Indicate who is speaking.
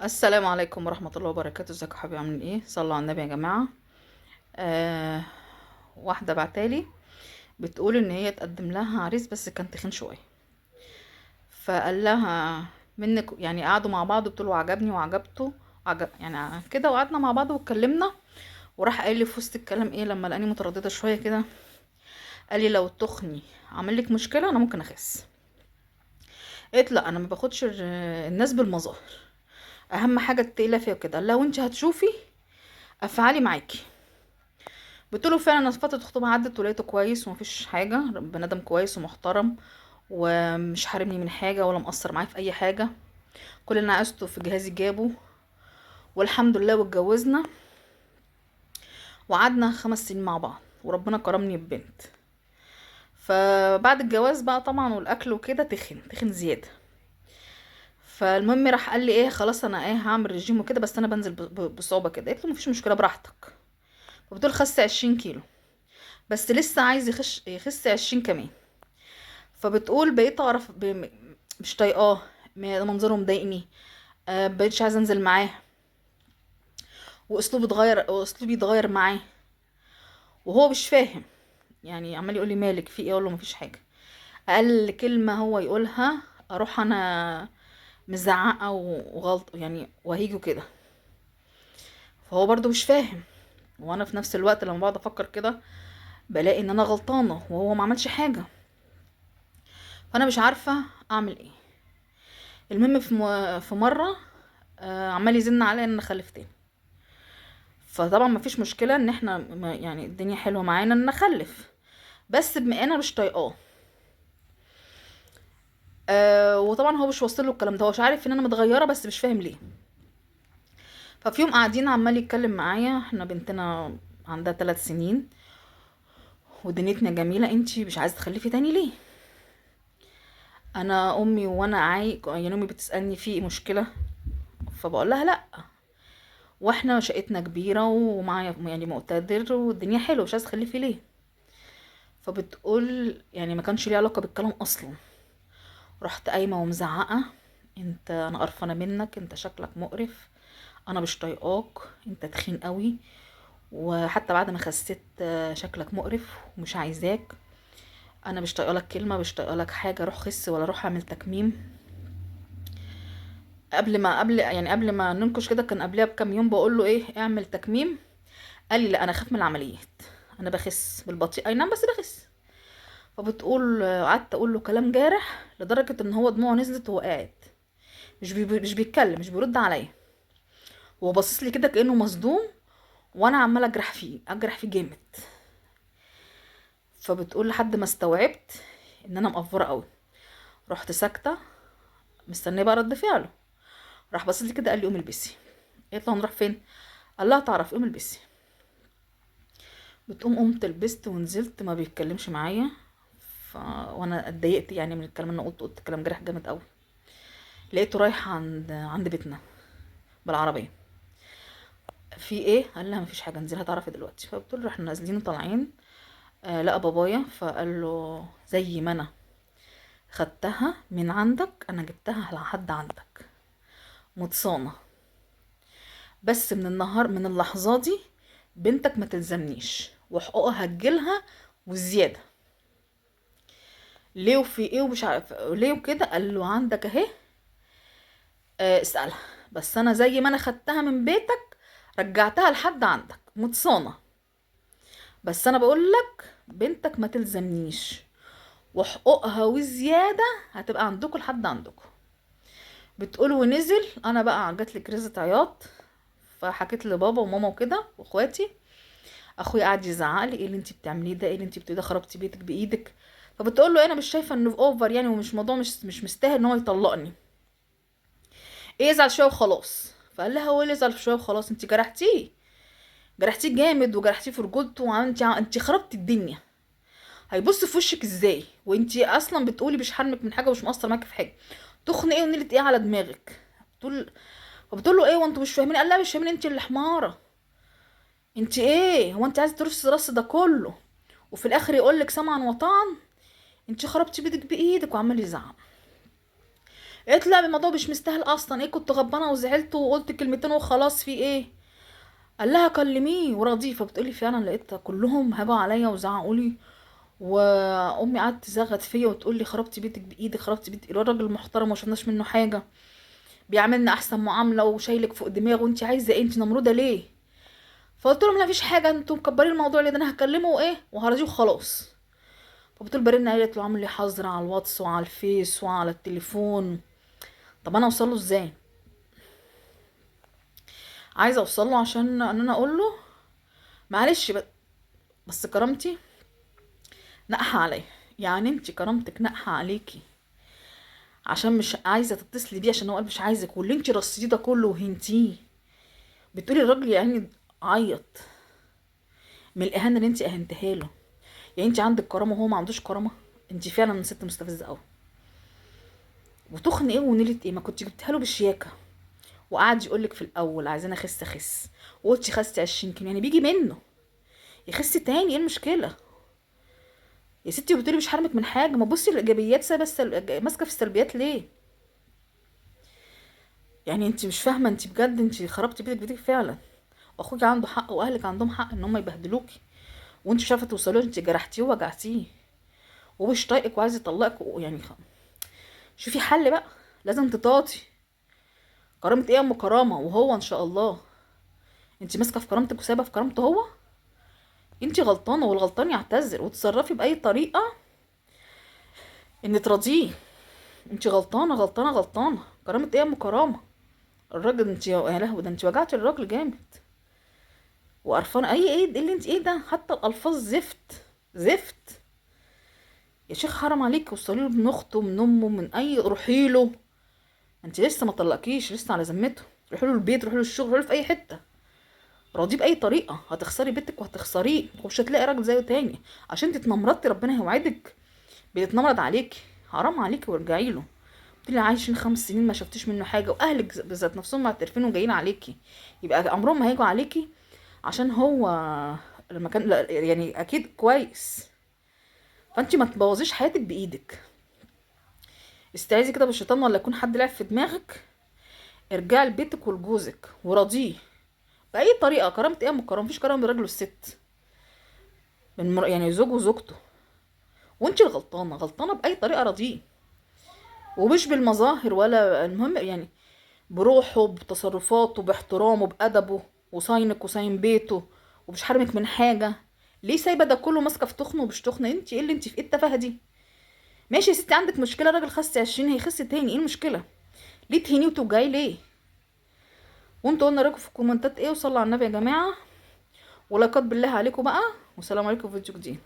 Speaker 1: السلام عليكم ورحمة الله وبركاته. ازيكم يا حبايبي؟ عاملين ايه؟ صلوا على النبي يا جماعة. آه واحدة بعتالي بتقول ان هي تقدم لها عريس بس كان تخين شوية، فقال لها منك يعني قعدوا مع بعض، بتقول عجبني وعجبته عجب يعني كده، وقعدنا مع بعض واتكلمنا، وراح قال لي في وسط الكلام ايه لما لقاني مترددة شوية كده، قال لي لو تخني عامل لك مشكلة انا ممكن اخس. قلت لا، انا ما باخدش الناس بالمظاهر، اهم حاجة التقيلة فيها كده، لو انت هتشوفي افعالي معاكي. قلت له فعلا انا فتره الخطوبه عدت ولقيته كويس ومفيش حاجه، بني ادم كويس ومحترم ومش حارمني من حاجه ولا مقصر معايا في اي حاجه، كل اللي انا عايزته في جهازي جابه والحمد لله، واتجوزنا وقعدنا 5 سنين مع بعض وربنا كرمني ببنت. فبعد الجواز بقى طبعا والاكل وكده تخن زياده. فالمهم راح قال لي ايه خلاص انا ايه هعمل رجيم وكده، بس انا بنزل بصعوبه كده. قلت له مفيش مشكله براحتك. فبتقول خس 20 كيلو بس لسه عايز يخس 20 كمان. فبتقول بقيت اعرف مش طايقاه، منظره مضايقني، بقيتش عايزه انزل معاه، واسلوبي اتغير معاه، وهو مش فاهم. يعني عمال يقول لي مالك في ايه، اقول له مفيش حاجه. اقل كلمه هو يقولها اروح انا مزعقه وغلط يعني وهيجوا كده. فهو برضو مش فاهم، وانا في نفس الوقت لما بقعد افكر كده بلاقي ان انا غلطانه وهو ما عملش حاجه، فانا مش عارفه اعمل ايه. المهم في مره عمال يزن عليا ان انا خلف تاني. فطبعا مفيش مشكله ان احنا يعني الدنيا حلوه معانا ان نخلف، بس بما انا مش طايقاه. وطبعا هو مش واصل له الكلام ده، هو مش عارف ان انا متغيره بس مش فاهم ليه. ففي يوم قاعدين عمال يتكلم معايا، احنا بنتنا عندها 3 سنين ودنيتنا جميله، انتي مش عايزه تخلفي تاني ليه؟ انا امي وانا يعني امي بتسالني في مشكله، فبقول لها لا، واحنا شقتنا كبيره ومعايا يعني مقتدر والدنيا حلوه، مش عايزه تخلفي ليه؟ فبتقول يعني ما كانش ليه علاقه بالكلام اصلا. رحت قايمه ومزعقه، انت انا قرفانه منك، انت شكلك مقرف، انا مش طايقاك، انت تخين قوي، وحتى بعد ما خسيت شكلك مقرف ومش عايزاك، انا مش طايقه لك كلمه، مش طايقه لك حاجه، روح خس ولا روح اعمل تكميم. قبل ما ننكش كده، كان قبلها بكام يوم بقول له ايه اعمل تكميم، قال لي لا انا اخاف من العمليات، انا بخس بالبطيء اي نعم بس بخس. فبتقول قعدت اقول له كلام جارح لدرجه ان هو دموعه نزلت وهو قاعد، مش بيتكلم، مش بيرد عليا، هو باصص لي كده كانه مصدوم، وانا عماله اجرح فيه جامد. فبتقول لحد ما استوعبت ان انا مقفوره قوي، رحت ساكته مستنيه بقى رد فعله. راح بص لي كده قال لي قومي البسي. قلت له هنروح فين؟ قال لها تعرف قومي البسي. بتقوم قمت لبست ونزلت، ما بيتكلمش معايا. وانا اتضايقت يعني من الكلام اللي انا قلت كلام جارح جامد قوي. لقيته رايح عند بيتنا بالعربيه. في ايه؟ قال لها مفيش حاجه، انزلي هتعرفي دلوقتي. فبتقول له احنا نازلين طالعين، لقى بابايا، فقال له زي ما انا خدتها من عندك انا جبتها لحد عندك متصانه، بس من النهار من اللحظه دي بنتك ما تلزمنيش وحقوقها تجيلها وزياده. ليه وفي ايه ومش عارف ليه وكده. قال له عندك اهي، اسألها، بس انا زي ما انا خدتها من بيتك رجعتها لحد عندك متصانة، بس انا بقول لك بنتك ما تلزمنيش وحقوقها وزيادة هتبقى عندكم لحد عندكم. بتقول ونزل، انا بقى جات لي كريزة عياط، فحكيت لبابا وماما وكده واخواتي. اخويا قاعد يزعق لي ايه اللي انت بتعمليه ده، ايه اللي انت بتقوليه ده، خربتي بيتك بايدك. فبتقول له انا مش شايفه انه اوفر يعني، ومش موضوع مش مستاهل ان هو يطلقني، ايه يزعل شويه وخلاص. فقال لها هو اللي يزعل شويه وخلاص، انت جرحتيه جامد وجرحتيه في رجولته، انت خربتي الدنيا، هيبص في وشك ازاي وانت اصلا بتقولي مش حرمك من حاجه ومش مقصر معاكي في حاجه، تخن ايه ونيلة ايه على دماغك. بتقول فبتقول له ايه وانتوا مش فاهمين؟ قال لا مش فاهمين، انت اللي حماره، انت ايه هو انت عايزه ترصي راس ده كله وفي الاخر يقولك سمعا وطاعا؟ انت خربتي بيدك بايدك، وعمال يزعق. قالت لا الموضوع مش مستاهل اصلا، ايه كنت غضبانه وزعلت وقلت كلمتين وخلاص، في ايه؟ قال لها كلميه وراضيه. فبتقولي فعلا لقيت كلهم هجوا عليا وزعقوا لي، وامي قعدت تزغط فيا وتقول لي خربتي بيتك بايدك، خربتي بيتك، الراجل محترم وما شفناش منه حاجه، بيعملنا احسن معامله وشايلك فوق دماغه، وانت عايزه ايه؟ انت نمروده ليه؟ فقلت لهم لا فيش حاجه، انتوا مكبرين الموضوع ليه، ده انا هكلمه وايه وهرضيه وخلاص. فبتقول برن قالت له عامل لي حظر على الواتس وعلى الفيس وعلى التليفون. طب انا اوصل له ازاي؟ عايزه اوصل له عشان ان انا اقول له معلش بس كرامتي نقحة عليا. يعني انت كرامتك نقحة عليكي عشان مش عايزه تتصلي بيه عشان هو قال مش عايزك، واللي انت رصيديه ده كله وهنتيه. بتقولي الراجل يعني عيط من الاهانه اللي انت اهنتها له. يعني انت عندك كرامه وهو ما عندوش كرامه؟ انت فعلا ست مستفزه قوي. وتخن ايه ونيله ايه؟ ما كنت جبتها له بالشياكه. وقعد يقولك في الاول عايزين اخس اخس، وقلتي خستي 20 كيلو، يعني بيجي منه يخس تاني، ايه المشكله؟ يا ستي بتقولي مش حرمك من حاجه، ما بصي الايجابيات سايبه ماسكه في السلبيات ليه؟ يعني انت مش فاهمه، انت بجد انت خربتي بيتك فعلا. واخوك عنده حق واهلك عندهم حق ان هم يبهدلوكي، وانت مش عارفه توصلي له، انت جرحتيه ووجعتيه ومش طايقك وعايز يطلقك يعني شوفي حل بقى. لازم تطاطي. كرامه ايه يا ام كرامه وهو ان شاء الله؟ انت ماسكه في كرامتك وسايبه في كرامته هو؟ انت غلطانه، والغلطان يعتذر وتصرفي باي طريقه ان تراضيه. انت غلطانه غلطانه غلطانه. كرامه ايه يا ام كرامه؟ الراجل انت يا لهوي، ده انت وجعتي الراجل جامد. وقرفانه ايه اللي انت ايه ده؟ حتى الالفاظ زفت زفت. يا شيخ حرام عليك، وصلي له من اخته من امه من اي، روحي له. انت لسه ما طلقكيش، لسه على ذمته. روحي له البيت، روحي له الشغل، روحي له في اي حته. راضيه باي طريقه، هتخسري بيتك وهتخسريه ومش هتلاقي راجل زيه تاني. عشان انت اتنمرضتي ربنا هيوعدك بيتنمرض عليكي. حرام عليكي وارجعي له. قلت لي عايشين 5 سنين ما شفتيش منه حاجه، واهلك بذات نفسهم معترفين وجايين عليكي، يبقى عمرهم ما هيجوا عليكي عشان هو لما كان لا يعني اكيد كويس. فانت ما تبوظيش حياتك بايدك. استعيذي كده بالشيطان، ولا يكون حد لعب في دماغك. ارجعي لبيتك ولجوزك وراضيه باي طريقه. كرامه ايه يا ام كرامه؟ مفيش كرامه من الراجل والست، يعني زوج وزوجته. وانت الغلطانه، غلطانه باي طريقه راضيه. ومش بالمظاهر ولا المهم يعني، بروحه بتصرفاته باحترامه بادبه، وصاينك وصاين بيته، ومش حارمك من حاجه. ليه سايبه ده كله ماسكه في تخنه ومش تخنه؟ انت ايه اللي انت في ايه التفاهه دي؟ ماشي يا ستي عندك مشكله، راجل خس 20 هيخس تاني، ايه المشكله؟ ليه تهينيه وتوجعيه ليه؟ وانتوا قلنا رايكم في الكومنتات ايه، وصلوا على النبي يا جماعه. ولايكات بالله عليكم بقى، والسلام عليكم في فيديو جديد.